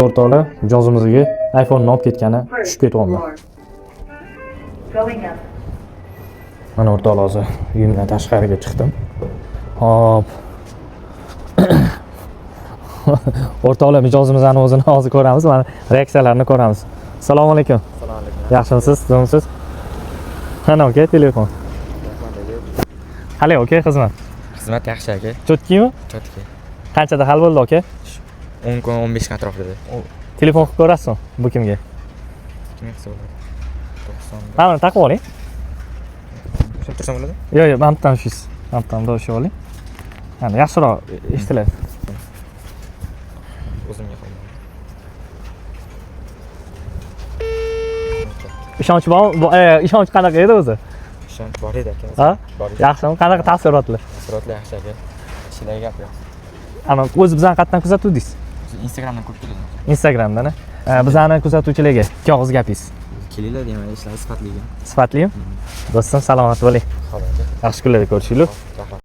O'rtoqlar, mijozimizga iPhone olib ketgani tushib ketyapman. Mana o'rtoqlar, hozir uyimdan tashqariga chiqdim. Hop. O'rtoqlar, mijozimizning o'zini hozir ko'ramiz, mana reaksiyalarini ko'ramiz. Assalomu alaykum. Assalomu alaykum. Yaxshimisiz? Sizmisiz? Mana aka, telefon. Hali aka, xizmat. Xizmat yaxshi aka. Cho'tkimi? Chotki. Qanchada hal bo'ldi aka? 10 kun 15 kun atrofida. Telefon qilib ko'rasizmi? Bu kimga? Kimga qilsa bo'ladi? 90. Ha, mana taqib oling. Tushunib tursam bo'ladi? Yo'q, mamtdan shusiz. Mamtdan do'shib oling. Mana yaxshiroq eshitiladi. O'zimga qo'ydim. Ishonch bormi? Ishonch qanaqa edi o'zi? Ishonch bor edi aka. Ha? Bor edi. Yaxshimi? Qanaqa taassurotlar? Taassurotlar yaxshi aka. Ishlarga gapiryapsiz. Ana o'zi bizani qayerdan kuzatuvdingiz? Instagramdan ko'p keladi. Instagramdan. Bizani kuzatuvchilarga ikki og'iz gapingiz. Kelinglar deyman, ishlar sifatliga. Sifatlimi? Do'stim, salomat bo'ling. Xo'p aka. Yaxshi kunlarda ko'rishaylik. Rahmat.